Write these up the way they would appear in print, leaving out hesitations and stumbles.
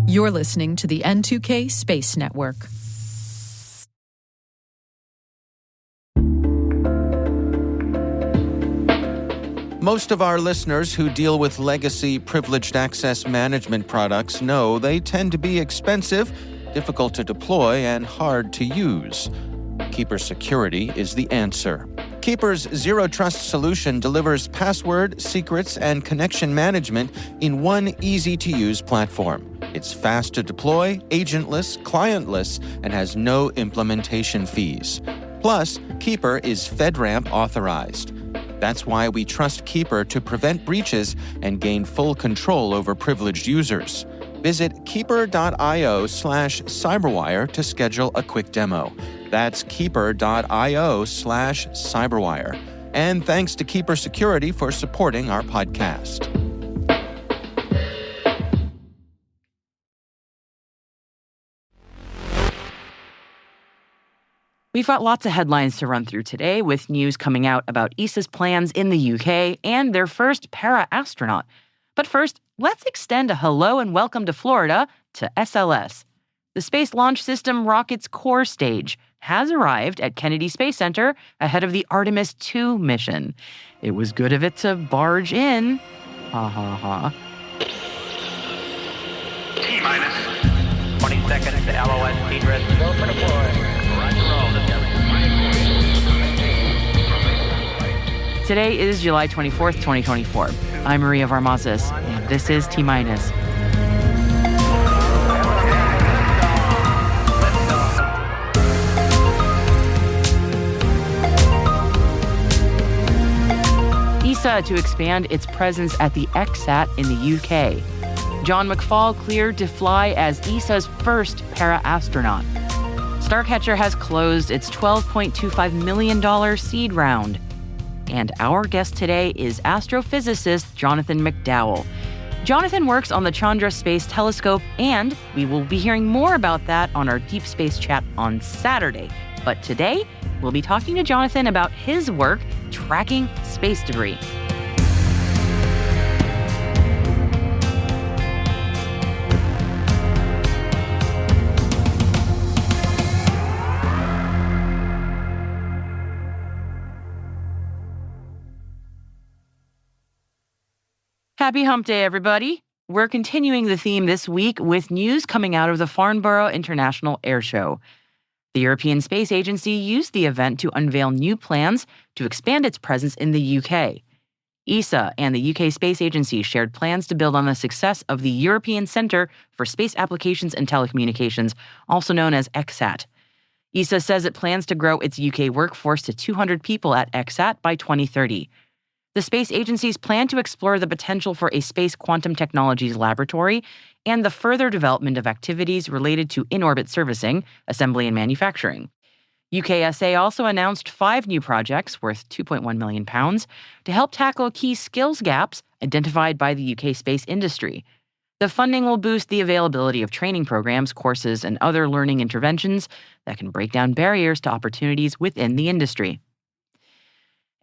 You're listening to the N2K Space Network. Most of our listeners who deal with legacy privileged access management products know they tend to be expensive, difficult to deploy, and hard to use. Keeper Security is the answer. Keeper's Zero Trust solution delivers password, secrets, and connection management in one easy-to-use platform. It's fast to deploy, agentless, clientless, and has no implementation fees. Plus, Keeper is FedRAMP authorized. That's why we trust Keeper to prevent breaches and gain full control over privileged users. Visit keeper.io/cyberwire to schedule a quick demo. That's keeper.io/cyberwire. And thanks to Keeper Security for supporting our podcast. We've got lots of headlines to run through today, with news coming out about ESA's plans in the UK and their first para-astronaut. But first, let's extend a hello and welcome to Florida to SLS. The Space Launch System rocket's core stage has arrived at Kennedy Space Center ahead of the Artemis II mission. It was good of it to barge in. Ha ha ha. T-minus 20 seconds to LOS speed rest. Go for deploy. Today is July 24th, 2024. I'm Maria Varmazes, and this is T-Minus. ESA to expand its presence at the ECSAT in the UK. John Mcfall cleared to fly as ESA's first para-astronaut. Starcatcher has closed its $12.25 million seed round. And our guest today is astrophysicist Jonathan McDowell. Jonathan works on the Chandra Space Telescope, and we will be hearing more about that on our Deep Space Chat on Saturday. But today, we'll be talking to Jonathan about his work tracking space debris. Happy Hump Day, everybody. We're continuing the theme this week with news coming out of the Farnborough International Airshow. The European Space Agency used the event to unveil new plans to expand its presence in the UK. ESA and the UK Space Agency shared plans to build on the success of the European Centre for Space Applications and Telecommunications, also known as ECSAT. ESA says it plans to grow its UK workforce to 200 people at ECSAT by 2030. The space agencies plan to explore the potential for a space quantum technologies laboratory and the further development of activities related to in-orbit servicing, assembly, and manufacturing. ESA also announced 5 new projects worth £2.1 million to help tackle key skills gaps identified by the UK space industry. The funding will boost the availability of training programs, courses, and other learning interventions that can break down barriers to opportunities within the industry.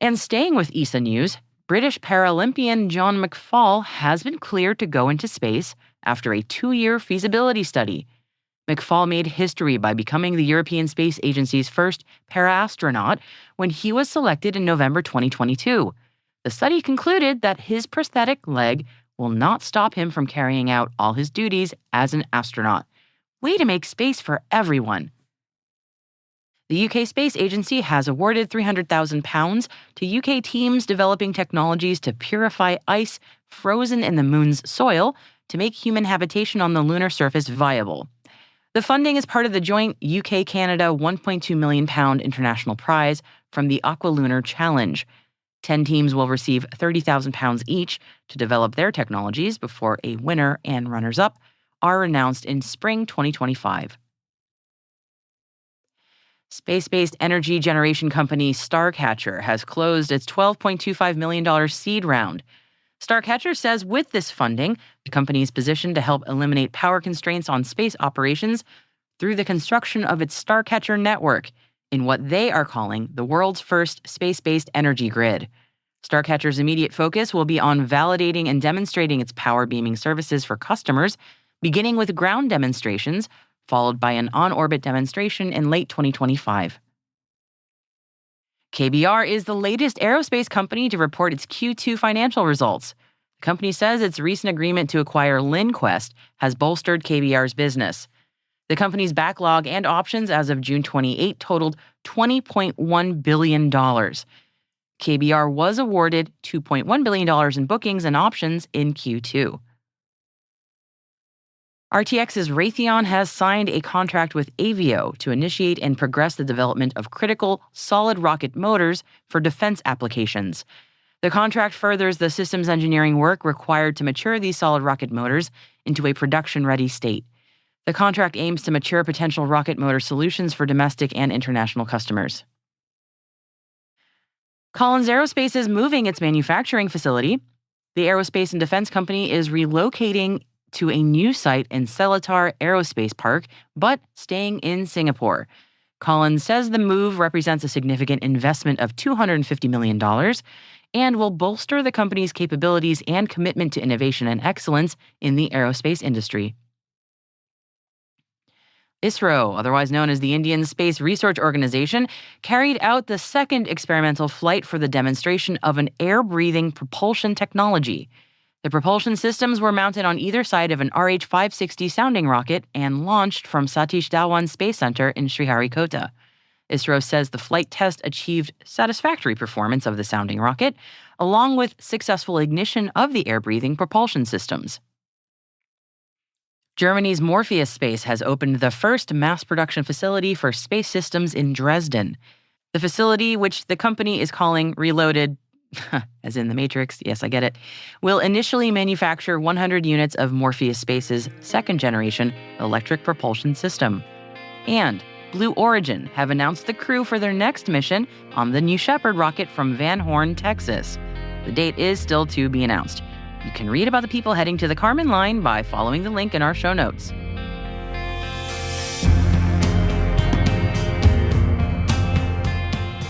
And staying with ESA news, British paralympian John Mcfall has been cleared to go into space after a 2-year feasibility study. Mcfall made history by becoming the European Space Agency's first para-astronaut when he was selected in November 2022. The study concluded that his prosthetic leg will not stop him from carrying out all his duties as an astronaut. Way to make space for everyone. The UK Space Agency has awarded £300,000 to UK teams developing technologies to purify ice frozen in the moon's soil to make human habitation on the lunar surface viable. The funding is part of the joint UK-Canada £1.2 million international prize from the Aqualunar Challenge. 10 teams will receive £30,000 each to develop their technologies before a winner and runners-up are announced in spring 2025. Space-based energy generation company Starcatcher has closed its $12.25 million seed round. Starcatcher says with this funding, the company is positioned to help eliminate power constraints on space operations through the construction of its Starcatcher network in what they are calling the world's first space-based energy grid. Starcatcher's immediate focus will be on validating and demonstrating its power beaming services for customers, beginning with ground demonstrations, followed by an on-orbit demonstration in late 2025. KBR is the latest aerospace company to report its Q2 financial results. The company says its recent agreement to acquire LinQuest has bolstered KBR's business. The company's backlog and options as of June 28 totaled $20.1 billion. KBR was awarded $2.1 billion in bookings and options in Q2. RTX's Raytheon has signed a contract with Avio to initiate and progress the development of critical solid rocket motors for defense applications. The contract furthers the systems engineering work required to mature these solid rocket motors into a production-ready state. The contract aims to mature potential rocket motor solutions for domestic and international customers. Collins Aerospace is moving its manufacturing facility. The aerospace and defense company is relocating to a new site in Seletar Aerospace Park, but staying in Singapore. Collins says the move represents a significant investment of $250 million and will bolster the company's capabilities and commitment to innovation and excellence in the aerospace industry. ISRO, otherwise known as the Indian Space Research Organization, carried out the second experimental flight for the demonstration of an air-breathing propulsion technology. The propulsion systems were mounted on either side of an RH-560 sounding rocket and launched from Satish Dhawan Space Center in Sriharikota. ISRO says the flight test achieved satisfactory performance of the sounding rocket, along with successful ignition of the air-breathing propulsion systems. Germany's Morpheus Space has opened the first mass production facility for space systems in Dresden. The facility, which the company is calling Reloaded, as in the Matrix, yes, I get it, will initially manufacture 100 units of Morpheus Space's second-generation electric propulsion system. And Blue Origin have announced the crew for their next mission on the New Shepard rocket from Van Horn, Texas. The date is still to be announced. You can read about the people heading to the Kármán line by following the link in our show notes.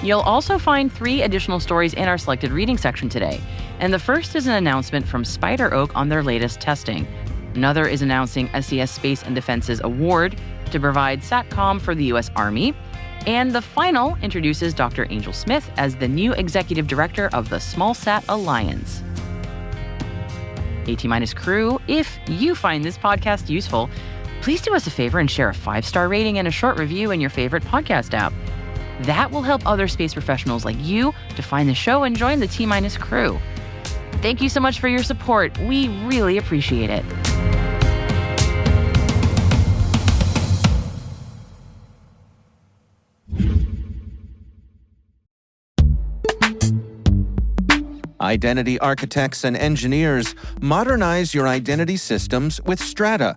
You'll also find 3 additional stories in our selected reading section today. And the first is an announcement from Spider Oak on their latest testing. Another is announcing SES Space and Defense's award to provide SATCOM for the U.S. Army. And the final introduces Dr. Angel Smith as the new executive director of the SmallSat Alliance. T-Minus crew, if you find this podcast useful, please do us a favor and share a 5-star rating and a short review in your favorite podcast app. That will help other space professionals like you to find the show and join the T-Minus crew. Thank you so much for your support. We really appreciate it. Identity architects and engineers, modernize your identity systems with Strata.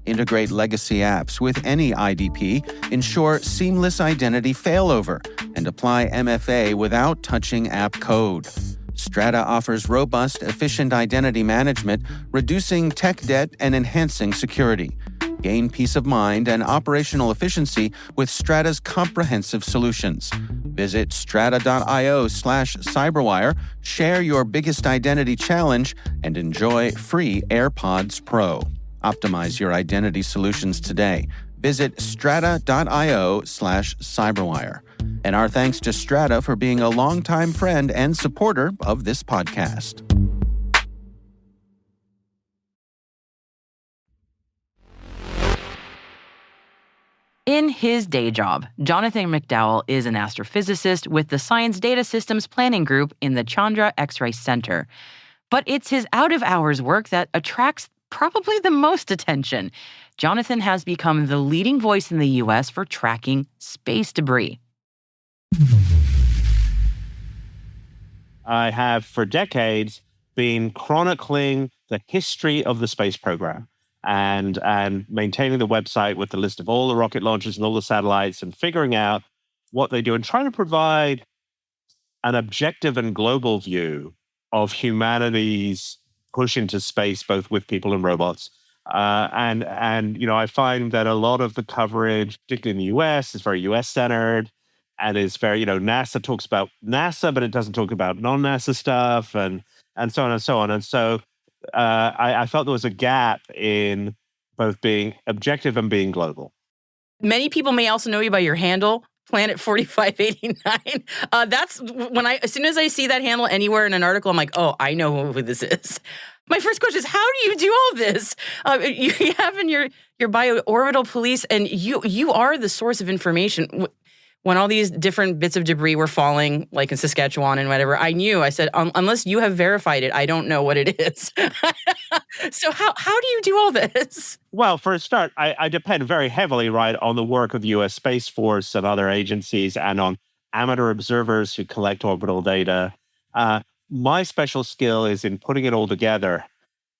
Integrate legacy apps with any IDP, ensure seamless identity failover, and apply MFA without touching app code. Strata offers robust, efficient identity management, reducing tech debt and enhancing security. Gain peace of mind and operational efficiency with Strata's comprehensive solutions. Visit strata.io/cyberwire, share your biggest identity challenge, and enjoy free AirPods Pro. Optimize your identity solutions today. Visit strata.io/cyberwire. And our thanks to Strata for being a longtime friend and supporter of this podcast. In his day job, Jonathan McDowell is an astrophysicist with the Science Data Systems Planning Group in the Chandra X-ray Center. But it's his out-of-hours work that attracts probably the most attention. Jonathan has become the leading voice in the U.S. for tracking space debris. I have for decades been chronicling the history of the space program and maintaining the website with the list of all the rocket launches and all the satellites and figuring out what they do and trying to provide an objective and global view of humanity's push into space, both with people and robots. And I find that a lot of the coverage, particularly in the US, is very US-centered. and is very, NASA talks about NASA, but it doesn't talk about non-NASA stuff, and so on and so on. And so I felt there was a gap in both being objective and being global. Many people may also know you by your handle, Planet 4589. That's when as soon as I see that handle anywhere in an article, I'm like, oh, I know who this is. My first question is, how do you do all this? You have in your bioorbital police, and you are the source of information. When all these different bits of debris were falling, like in Saskatchewan and whatever, I said, unless you have verified it, I don't know what it is. So how do you do all this? Well, for a start, I depend very heavily, right, on the work of the U.S. Space Force and other agencies, and on amateur observers who collect orbital data. My special skill is in putting it all together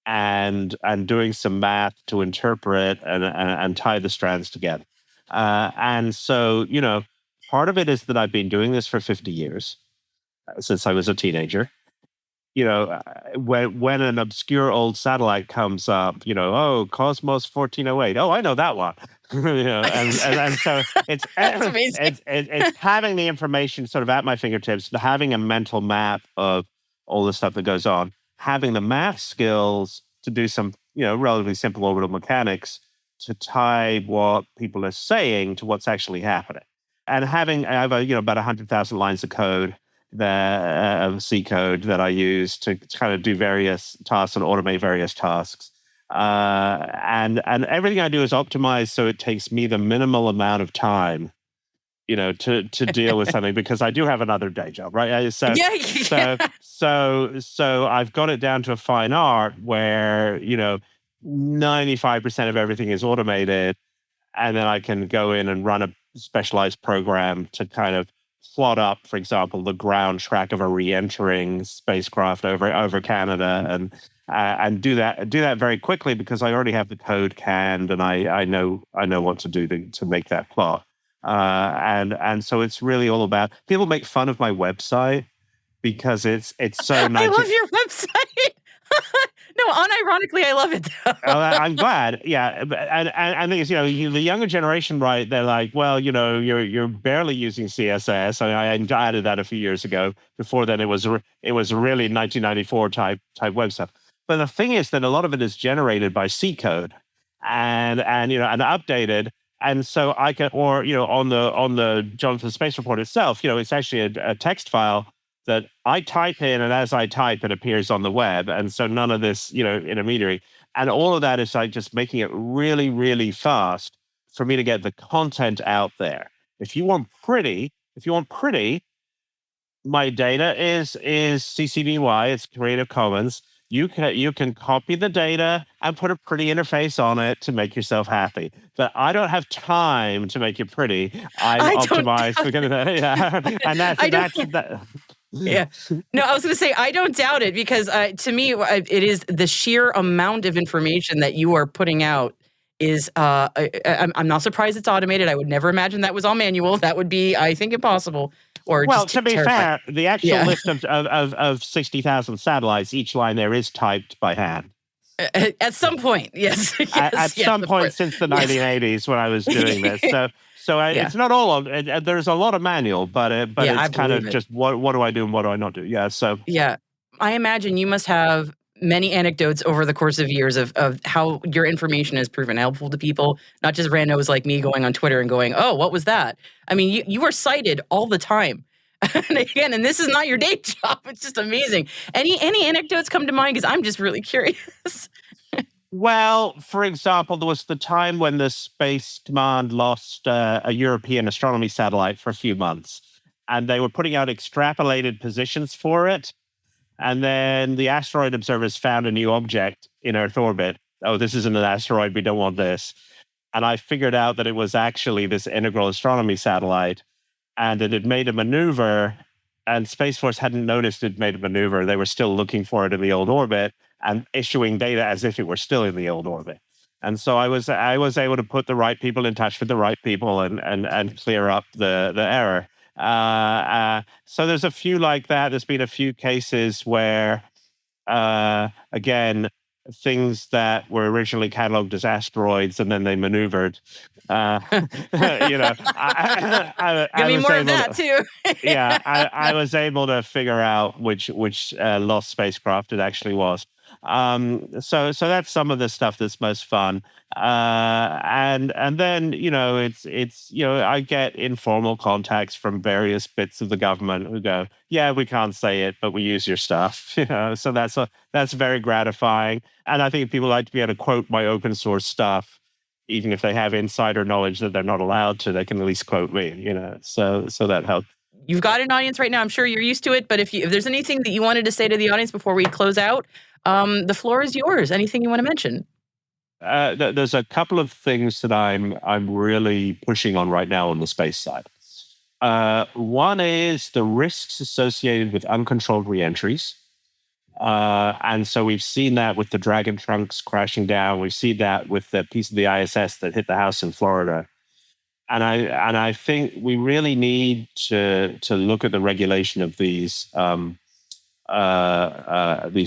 and doing some math to interpret and tie the strands together. And so, part of it is that I've been doing this for 50 years, since I was a teenager. When an obscure old satellite comes up, oh, Cosmos 1408. Oh, I know that one. And so it's it's having the information sort of at my fingertips, having a mental map of all the stuff that goes on, having the math skills to do some, relatively simple orbital mechanics to tie what people are saying to what's actually happening. And I have about 100,000 lines of code, of C code that I use to kind of do various tasks and automate various tasks. And everything I do is optimized so it takes me the minimal amount of time, to deal with something, because I do have another day job, right? So I've got it down to a fine art where 95% of everything is automated, and then I can go in and run a specialized program to kind of plot up, for example, the ground track of a re-entering spacecraft over Canada, and do that very quickly, because I already have the code canned, and I know what to do to make that plot. And so it's really all about. People make fun of my website because it's so. I love your website. No, unironically, I love it. I'm glad. Yeah, and the thing is, the younger generation, right? They're like, well, you're barely using CSS. I added that a few years ago. Before then, it was really 1994 type web stuff. But the thing is that a lot of it is generated by C code, and updated. And so I can, or on the Jonathan Space Report itself, it's actually a text file that I type in, and as I type, it appears on the web. And so none of this, intermediary. And all of that is like just making it really, really fast for me to get the content out there. If you want pretty, my data is CC BY, it's Creative Commons. You can copy the data and put a pretty interface on it to make yourself happy. But I don't have time to make it pretty. I'm optimized for that. And that's that. Yeah. No, I was going to say, I don't doubt it, because to me, it is the sheer amount of information that you are putting out is, I'm not surprised it's automated. I would never imagine that was all manual. That would be, I think, impossible. Or well, just to be terrifying. fair, the actual list of 60,000 satellites, each line there is typed by hand. At some point, yes. At some point since the 1980s when I was doing this. So it's not all of it. There's a lot of manual, but it's kind of just what do I do and what do I not do? Yeah. So yeah, I imagine you must have many anecdotes over the course of years of how your information has proven helpful to people, not just randos like me going on Twitter and going, "Oh, what was that?" I mean, you are cited all the time. And this is not your day job. It's just amazing. Any anecdotes come to mind? Because I'm just really curious. Well, for example, there was the time when the Space Command lost a European astronomy satellite for a few months, and they were putting out extrapolated positions for it. And then the asteroid observers found a new object in Earth orbit. Oh, this isn't an asteroid. We don't want this. And I figured out that it was actually this integral astronomy satellite, and it had made a maneuver, and Space Force hadn't noticed it made a maneuver. They were still looking for it in the old orbit and issuing data as if it were still in the old orbit. And so I was able to put the right people in touch with the right people and clear up the error. So there's a few like that. There's been a few cases where, again, things that were originally cataloged as asteroids and then they maneuvered. I Give me was more of able that to, too. yeah, I was able to figure out which lost spacecraft it actually was. So that's some of the stuff that's most fun. And then it's I get informal contacts from various bits of the government who go, yeah, we can't say it, but we use your stuff. So that's very gratifying. And I think people like to be able to quote my open source stuff, even if they have insider knowledge that they're not allowed to. They can at least quote me. So that helps. You've got an audience right now. I'm sure you're used to it. But if there's anything that you wanted to say to the audience before we close out, the floor is yours. Anything you want to mention? There's a couple of things that I'm really pushing on right now on the space side. One is the risks associated with uncontrolled reentries. And so we've seen that with the Dragon trunks crashing down. We've seen that with the piece of the ISS that hit the house in Florida. And I think we really need to look at the regulation of these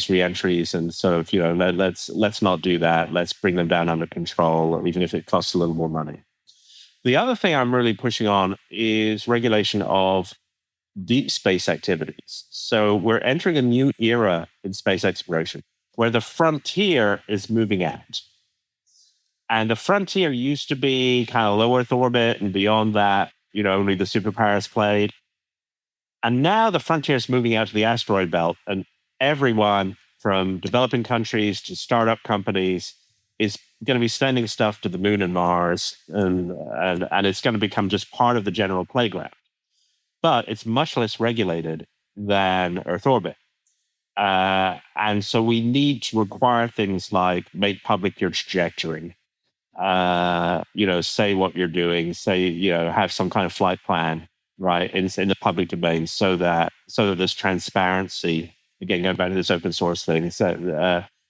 reentries, and sort of let's not do that. Let's bring them down under control, even if it costs a little more money. The other thing I'm really pushing on is regulation of deep space activities. So we're entering a new era in space exploration where the frontier is moving out. And the frontier used to be kind of low Earth orbit, and beyond that, only the superpowers played. And now the frontier is moving out to the asteroid belt, and everyone from developing countries to startup companies is going to be sending stuff to the moon and Mars, and it's going to become just part of the general playground. But it's much less regulated than Earth orbit. And so we need to require things like make public your trajectory, say what you're doing, have some kind of flight plan, right, in the public domain, so that there's transparency. Again, going back to this open source thing,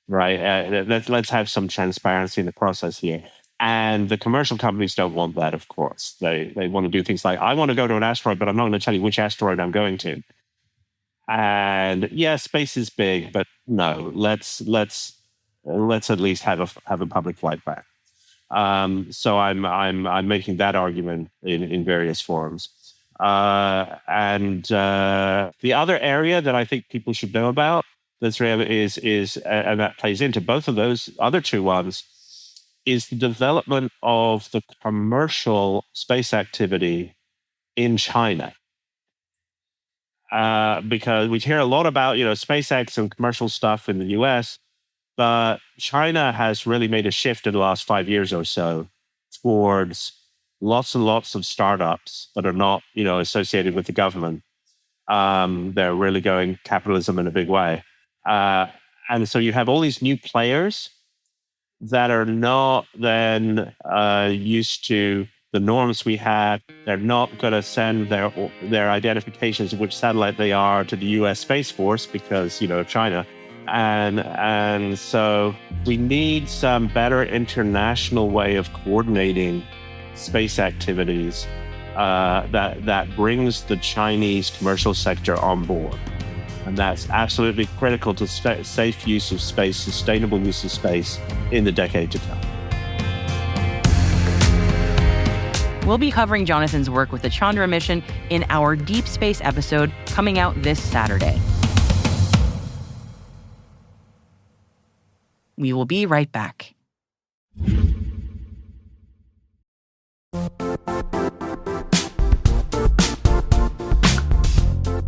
let's have some transparency in the process here. And the commercial companies don't want that, of course. They want to do things like, I want to go to an asteroid, but I'm not going to tell you which asteroid I'm going to. And yeah, space is big, but no, let's at least have a public flight plan. So I'm making that argument in various forums. And the other area that I think people should know about is and that plays into both of those other two ones, is the development of the commercial space activity in China. Because we hear a lot about SpaceX and commercial stuff in the US, but China has really made a shift in the last 5 years or so towards lots and lots of startups that are not associated with the government. They're really going capitalism in a big way, and so you have all these new players that are not then used to the norms we have. They're not going to send their identifications of which satellite they are to the U.S. Space Force because China, and so we need some better international way of coordinating space activities that brings the Chinese commercial sector on board. And that's absolutely critical to safe use of space, sustainable use of space in the decade to come. We'll be covering Jonathan's work with the Chandra mission in our Deep Space episode coming out this Saturday. We will be right back.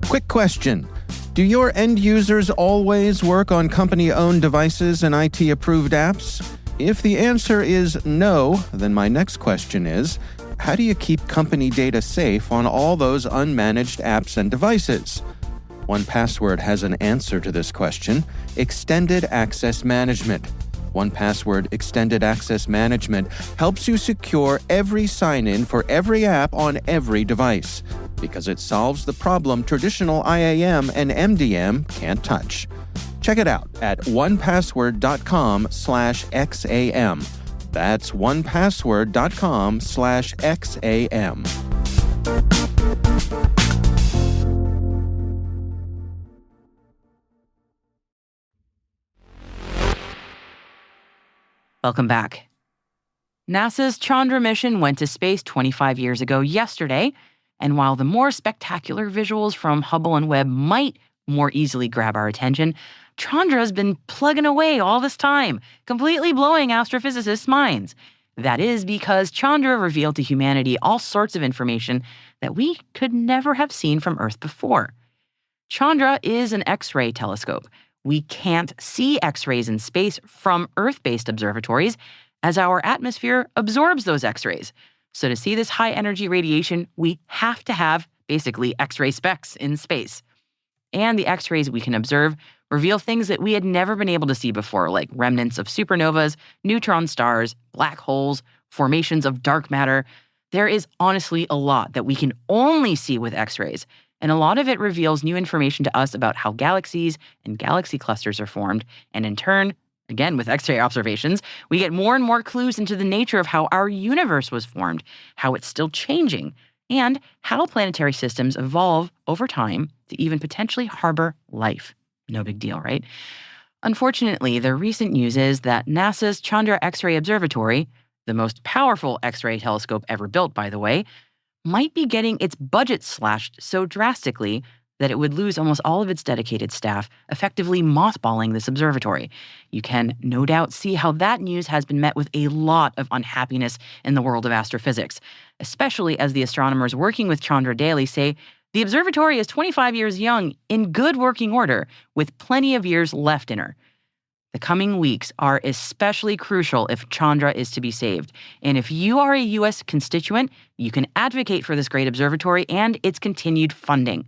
Quick question. Do your end users always work on company-owned devices and IT-approved apps? If the answer is no, then my next question is, how do you keep company data safe on all those unmanaged apps and devices? 1Password has an answer to this question: Extended Access Management. 1Password Extended Access Management helps you secure every sign-in for every app on every device, because it solves the problem traditional IAM and MDM can't touch. Check it out at 1password.com/XAM. That's 1password.com/XAM. Welcome back. NASA's Chandra mission went to space 25 years ago yesterday, and while the more spectacular visuals from Hubble and Webb might more easily grab our attention, Chandra's been plugging away all this time, completely blowing astrophysicists' minds. That is because Chandra revealed to humanity all sorts of information that we could never have seen from Earth before. Chandra is an X-ray telescope. We can't see X-rays in space from Earth-based observatories, as our atmosphere absorbs those X-rays. So to see this high-energy radiation, we have to have, basically, X-ray specs in space. And the X-rays we can observe reveal things that we had never been able to see before, like remnants of supernovas, neutron stars, black holes, formations of dark matter. There is honestly a lot that we can only see with X-rays, and a lot of it reveals new information to us about how galaxies and galaxy clusters are formed, and in turn, again with X-ray observations, we get more and more clues into the nature of how our universe was formed, how it's still changing, and how planetary systems evolve over time to even potentially harbor life. No big deal, right? Unfortunately, the recent news is that NASA's Chandra X-ray Observatory, the most powerful X-ray telescope ever built, by the way, might be getting its budget slashed so drastically that it would lose almost all of its dedicated staff, effectively mothballing this observatory. You can no doubt see how that news has been met with a lot of unhappiness in the world of astrophysics, especially as the astronomers working with Chandra daily say the observatory is 25 years young, in good working order, with plenty of years left in her. The coming weeks are especially crucial if Chandra is to be saved. And if you are a U.S. constituent, you can advocate for this great observatory and its continued funding.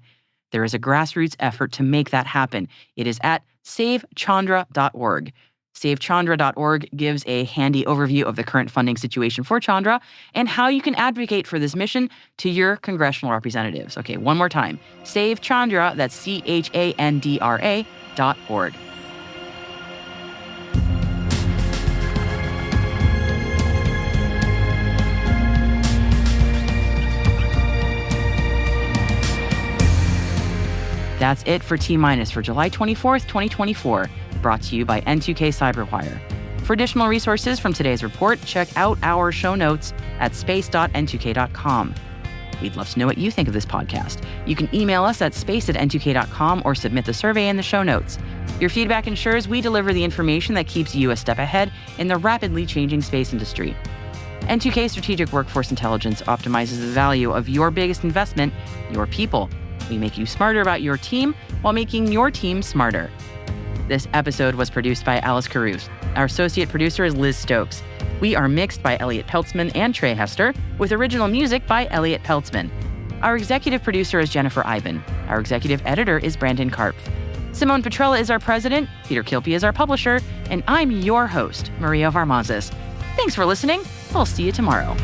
There is a grassroots effort to make that happen. It is at savechandra.org. SaveChandra.org gives a handy overview of the current funding situation for Chandra and how you can advocate for this mission to your congressional representatives. Okay, one more time. SaveChandra, that's CHANDRA.org. That's it for T-Minus for July 24th, 2024, brought to you by N2K Cyberwire. For additional resources from today's report, check out our show notes at space.n2k.com. We'd love to know what you think of this podcast. You can email us at space@n2k.com or submit the survey in the show notes. Your feedback ensures we deliver the information that keeps you a step ahead in the rapidly changing space industry. N2K Strategic Workforce Intelligence optimizes the value of your biggest investment, your people. We make you smarter about your team while making your team smarter. This episode was produced by Alice Caruth. Our associate producer is Liz Stokes. We are mixed by Elliot Peltzman and Trey Hester, with original music by Elliot Peltzman. Our executive producer is Jennifer Iben. Our executive editor is Brandon Karpf. Simone Petrella is our president, Peter Kilpie is our publisher, and I'm your host, Maria Varmazes. Thanks for listening. We'll see you tomorrow.